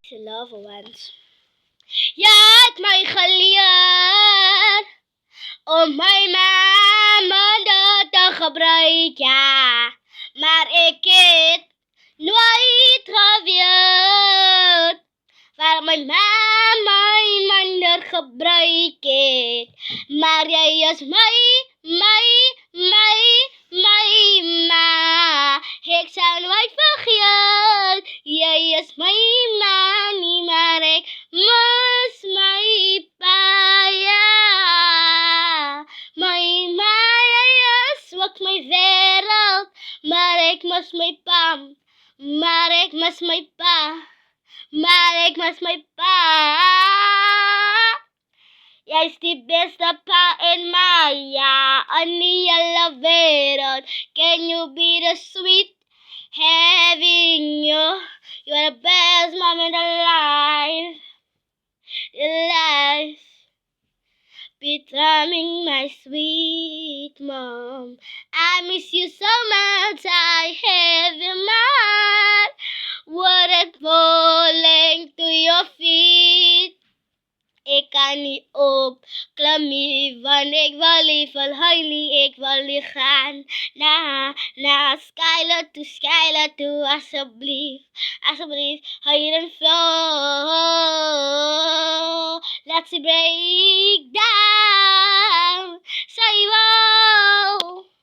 Zijn loved ones. Je hebt mij geleerd om mijn maanden te gebruiken, maar ik heb nooit gewild waar mijn maanden gebruiken. Maar jij is my ma. Ik zal nooit vergeten, jij is mijn ma, niet maar ik mis my pa, ja. My ma, jij is ook mijn wereld, maar ik mis my pa, maar ik mis my pa, maar ik mis my pa. Jij is die beste pa in mij, ja, in die hele wereld. Can you be the sweet having you? You're the best mom in the life. Becoming my sweet mom. I miss you so much, I have you mad. What it falling to your feet. Ik kan niet opklimmen, want ik wil liever huilen, ik wil niet gaan naar Skyler toe, alsjeblieft, alsjeblieft, huil en vloog.